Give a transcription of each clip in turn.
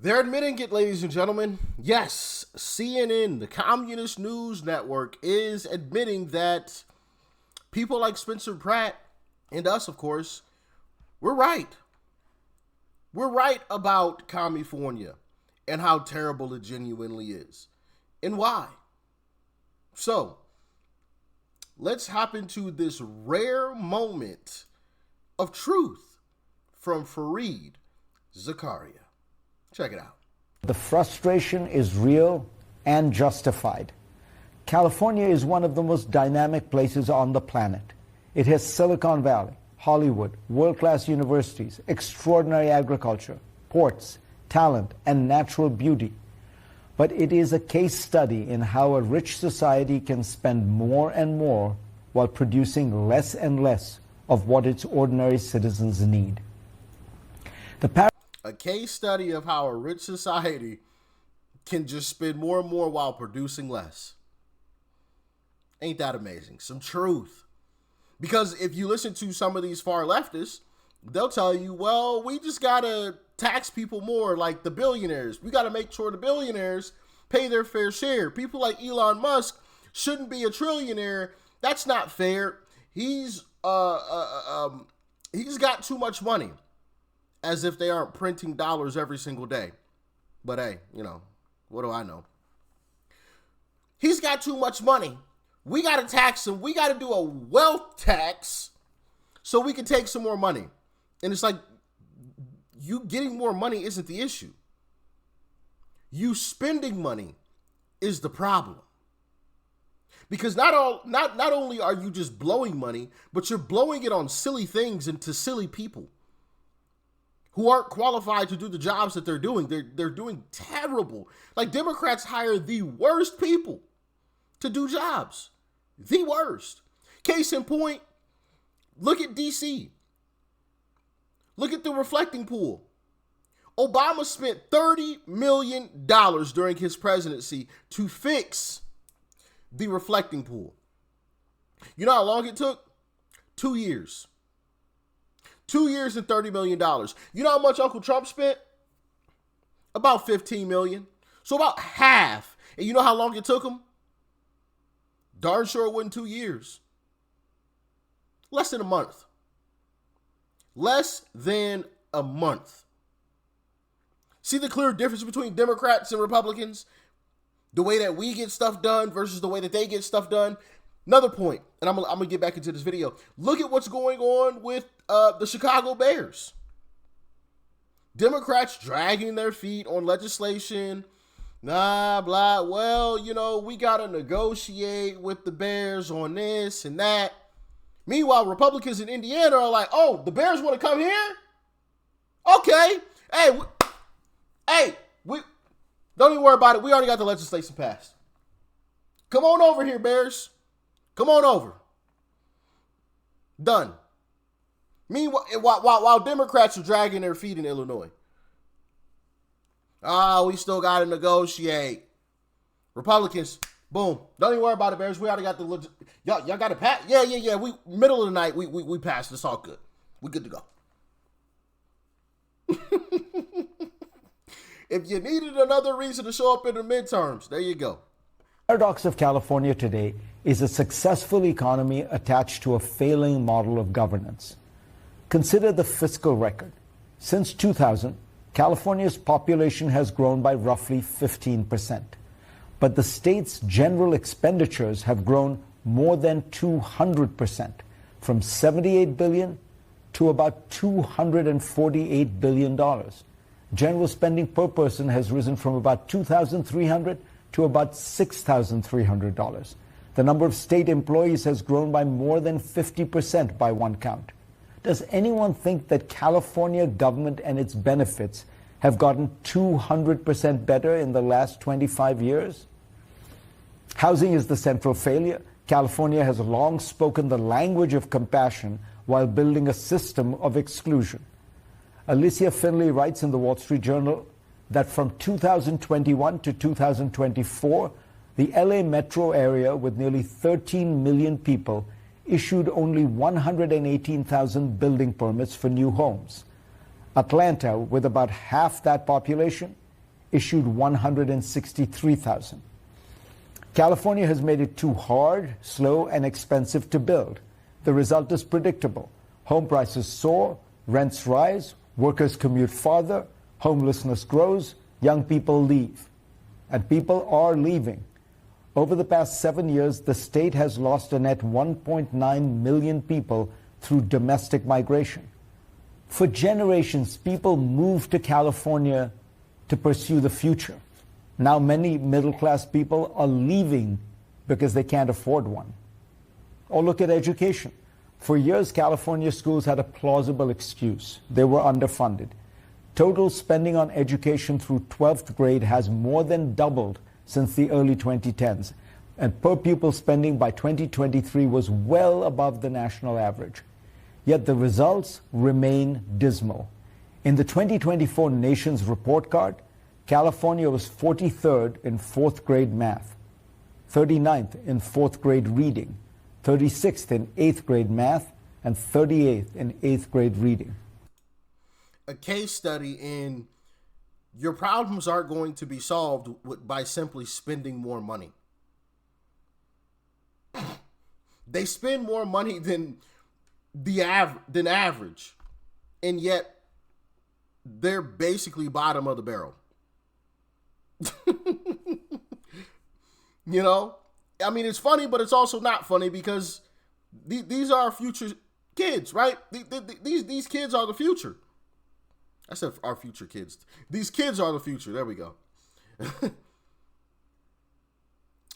They're admitting it, ladies and gentlemen. Yes, CNN, the Communist News Network, is admitting that people like Spencer Pratt and us, of course, we're right. We're right about California and how terrible it genuinely is and why. So, let's hop into this rare moment of truth from Fareed Zakaria. Check it out. The frustration is real and justified. California is one of the most dynamic places on the planet. It has Silicon Valley, Hollywood, world-class universities, extraordinary agriculture, ports, talent, and natural beauty. But it is a case study in how a rich society can spend more and more while producing less and less of what its ordinary citizens need. A case study of how a rich society can just spend more and more while producing less. Ain't that amazing? Some truth. Because if you listen to some of these far leftists, they'll tell you, well, we just got to tax people more, like the billionaires. We got to make sure the billionaires pay their fair share. People like Elon Musk shouldn't be a trillionaire. That's not fair. He's got too much money. As if they aren't printing dollars every single day. But hey, what do I know? He's got too much money. We got to tax him. We got to do a wealth tax so we can take some more money. And it's like, you getting more money isn't the issue. You spending money is the problem. Because not only are you just blowing money, but you're blowing it on silly things and to silly people who aren't qualified to do the jobs that they're doing. They're doing terrible. Like, Democrats hire the worst people to do jobs. The worst. Case in point, look at DC. Look at the reflecting pool. Obama spent $30 million during his presidency to fix the reflecting pool. You know how long it took? 2 years. 2 years and $30 million. You know how much Uncle Trump spent? About $15 million. So about half. And you know how long it took him? Darn sure it wasn't 2 years. Less than a month. Less than a month. See the clear difference between Democrats and Republicans? The way that we get stuff done versus the way that they get stuff done. Another point, and I'm gonna get back into this video. Look at what's going on with the Chicago Bears. Democrats dragging their feet on legislation. Blah. Well, we gotta negotiate with the Bears on this and that. Meanwhile, Republicans in Indiana are like, oh, the Bears want to come here? Okay. Hey, we don't even worry about it. We already got the legislation passed. Come on over here, Bears. Come on over. Done. Meanwhile, while Democrats are dragging their feet in Illinois. We still got to negotiate. Republicans, boom. Don't even worry about it, Bears. We already got the y'all got to pass. Yeah. We middle of the night. We passed. It's all good. We good to go. If you needed another reason to show up in the midterms, there you go. The paradox of California today is a successful economy attached to a failing model of governance. Consider the fiscal record. Since 2000, California's population has grown by roughly 15%. But the state's general expenditures have grown more than 200%, from $78 billion to about $248 billion. General spending per person has risen from about $2,300 to about $6,300. The number of state employees has grown by more than 50% by one count. Does anyone think that California government and its benefits have gotten 200% better in the last 25 years? Housing is the central failure. California has long spoken the language of compassion while building a system of exclusion. Alicia Finley writes in the Wall Street Journal that from 2021 to 2024, the LA metro area, with nearly 13 million people, issued only 118,000 building permits for new homes. Atlanta, with about half that population, issued 163,000. California has made it too hard, slow, and expensive to build. The result is predictable. Home prices soar, rents rise, workers commute farther, homelessness grows, young people leave. And people are leaving. Over the past 7 years, the state has lost a net 1.9 million people through domestic migration. For generations, people moved to California to pursue the future. Now many middle-class people are leaving because they can't afford one. Or look at education. For years, California schools had a plausible excuse. They were underfunded. Total spending on education through 12th grade has more than doubled since the early 2010s, and per pupil spending by 2023 was well above the national average. Yet the results remain dismal. In the 2024 Nations Report Card, California was 43rd in 4th grade math, 39th in 4th grade reading, 36th in 8th grade math, and 38th in 8th grade reading. A case study in your problems aren't going to be solved by simply spending more money. They spend more money than average, and yet they're basically bottom of the barrel. You know, I mean, it's funny, but it's also not funny because these are our future kids, right? These kids are the future. I said our future kids. These kids are the future. There we go.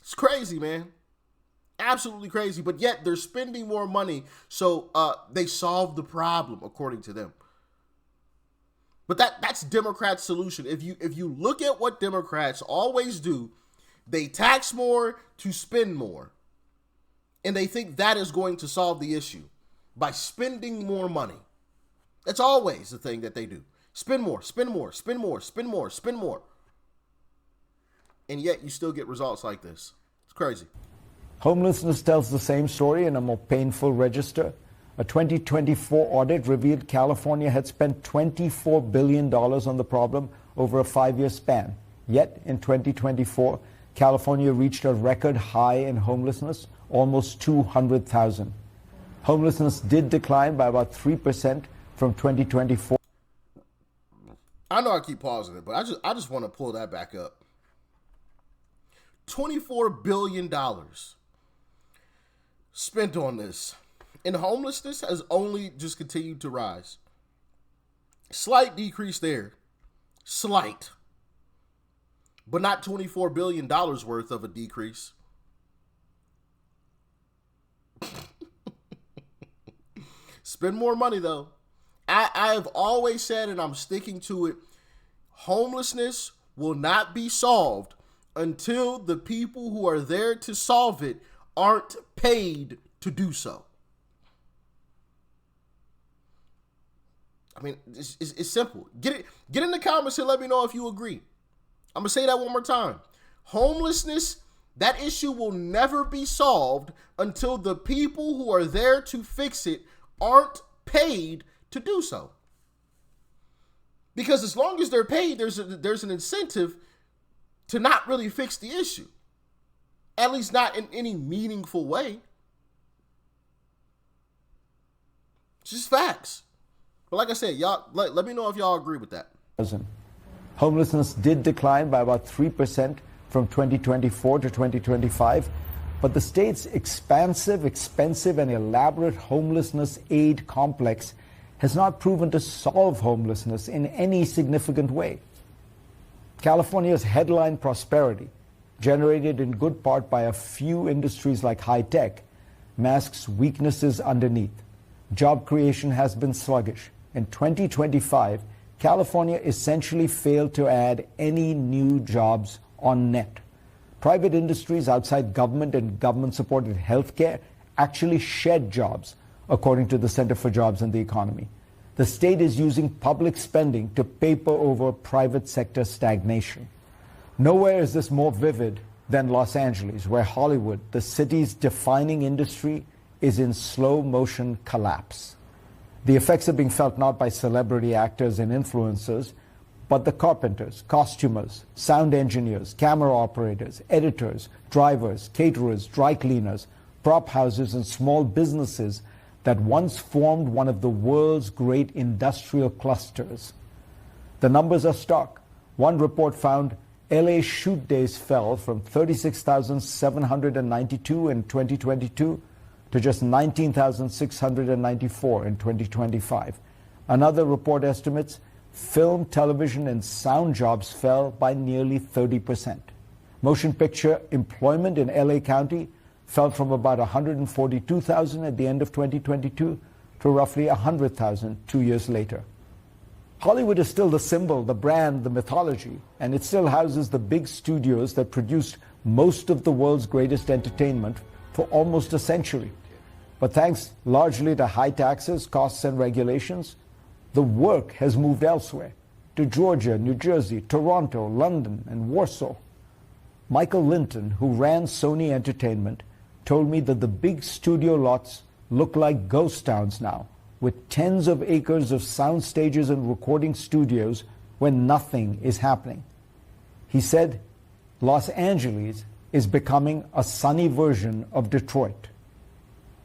It's crazy, man. Absolutely crazy. But yet they're spending more money, so they solve the problem according to them. But that's Democrats' solution. If you look at what Democrats always do, they tax more to spend more. And they think that is going to solve the issue by spending more money. That's always the thing that they do. Spend more, spend more, spend more, spend more, spend more. And yet you still get results like this. It's crazy. Homelessness tells the same story in a more painful register. A 2024 audit revealed California had spent $24 billion on the problem over a 5-year span. Yet in 2024, California reached a record high in homelessness, almost 200,000. Homelessness did decline by about 3% from 2024. I know I keep pausing it, but I just want to pull that back up. $24 billion spent on this. And homelessness has only just continued to rise. Slight decrease there. Slight. But not $24 billion worth of a decrease. Spend more money, though. I have always said, and I'm sticking to it, homelessness will not be solved until the people who are there to solve it aren't paid to do so. I mean, it's simple. Get in the comments and let me know if you agree. I'm going to say that one more time. Homelessness, that issue will never be solved until the people who are there to fix it aren't paid to do so. Because as long as they're paid, there's an incentive to not really fix the issue. At least not in any meaningful way. It's just facts. But like I said, y'all, let me know if y'all agree with that. Homelessness did decline by about 3% from 2024 to 2025, but the state's expansive, expensive, and elaborate homelessness aid complex has not proven to solve homelessness in any significant way. California's headline prosperity, generated in good part by a few industries like high tech, masks weaknesses underneath. Job creation has been sluggish. In 2025, California essentially failed to add any new jobs on net. Private industries outside government and government-supported healthcare actually shed jobs, according to the Center for Jobs and the Economy. The state is using public spending to paper over private sector stagnation. Nowhere is this more vivid than Los Angeles, where Hollywood, the city's defining industry, is in slow motion collapse. The effects are being felt not by celebrity actors and influencers, but the carpenters, costumers, sound engineers, camera operators, editors, drivers, caterers, dry cleaners, prop houses, and small businesses that once formed one of the world's great industrial clusters. The numbers are stark. One report found LA shoot days fell from 36,792 in 2022 to just 19,694 in 2025. Another report estimates film, television, and sound jobs fell by nearly 30%. Motion picture employment in LA County fell from about 142,000 at the end of 2022 to roughly 100,000 2 years later. Hollywood is still the symbol, the brand, the mythology, and it still houses the big studios that produced most of the world's greatest entertainment for almost a century. But thanks largely to high taxes, costs, and regulations, the work has moved elsewhere, to Georgia, New Jersey, Toronto, London, and Warsaw. Michael Linton, who ran Sony Entertainment, told me that the big studio lots look like ghost towns now, with tens of acres of sound stages and recording studios where nothing is happening. He said, Los Angeles is becoming a sunny version of Detroit.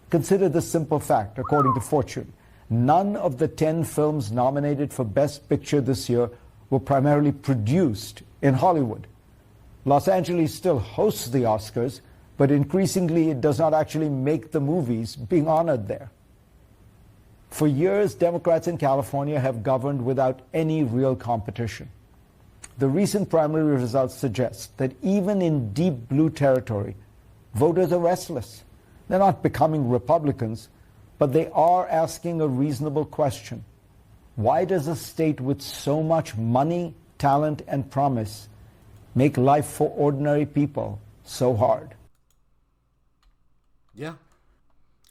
Consider this simple fact, according to Fortune. None of the 10 films nominated for Best Picture this year were primarily produced in Hollywood. Los Angeles still hosts the Oscars, but increasingly it does not actually make the movies being honored there. For years, Democrats in California have governed without any real competition. The recent primary results suggest that even in deep blue territory, voters are restless. They're not becoming Republicans, but they are asking a reasonable question. Why does a state with so much money, talent, and promise make life for ordinary people so hard? Yeah,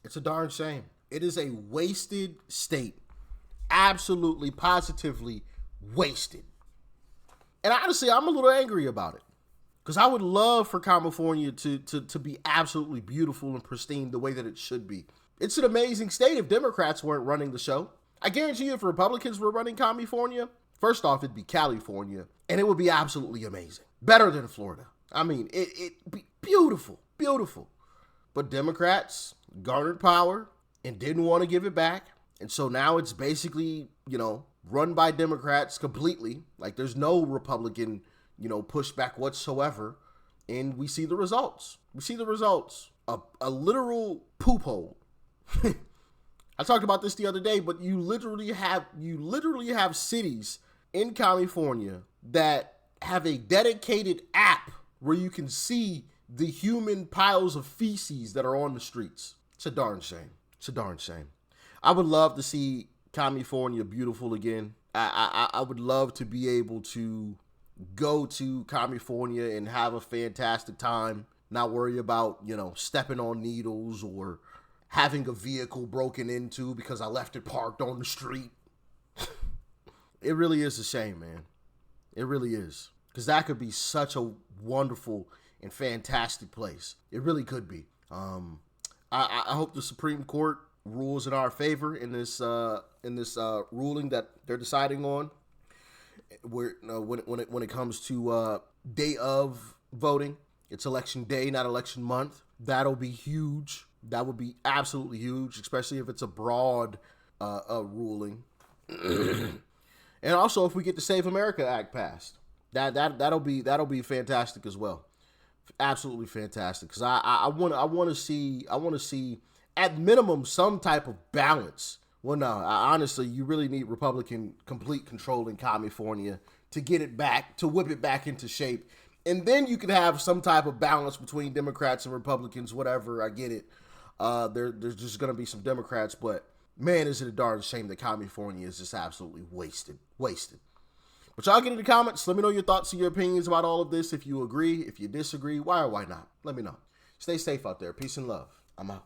it's a darn shame. It is a wasted state. Absolutely, positively wasted. And honestly, I'm a little angry about it. Because I would love for California to be absolutely beautiful and pristine the way that it should be. It's an amazing state if Democrats weren't running the show. I guarantee you if Republicans were running California, first off, it'd be California, and it would be absolutely amazing. Better than Florida. I mean, it'd be beautiful, beautiful. But Democrats garnered power and didn't want to give it back. And so now it's basically, run by Democrats completely. Like there's no Republican, pushback whatsoever. And we see the results. A literal poop hole. I talked about this the other day, but you literally have cities in California that have a dedicated app where you can see the human piles of feces that are on the streets. It's a darn shame. I would love to see California beautiful again. I would love to be able to go to California and have a fantastic time, not worry about, stepping on needles or having a vehicle broken into because I left it parked on the street. It really is a shame, man. It really is. Because that could be such a wonderful and fantastic place. It really could be. I hope the Supreme Court rules in our favor in this ruling that they're deciding on. Where when it comes to day of voting, it's election day, not election month. That'll be huge. That would be absolutely huge, especially if it's a broad ruling. And also, if we get the Save America Act passed, that'll be fantastic as well. Absolutely fantastic, because I want to see at minimum some type of balance. Well, no, honestly, you really need Republican complete control in California to get it back, to whip it back into shape, and then you can have some type of balance between Democrats and Republicans. Whatever, I get it. There's just going to be some Democrats, but man, is it a darn shame that California is just absolutely wasted. But y'all get in the comments. Let me know your thoughts and your opinions about all of this. If you agree, if you disagree, why or why not? Let me know. Stay safe out there. Peace and love. I'm out.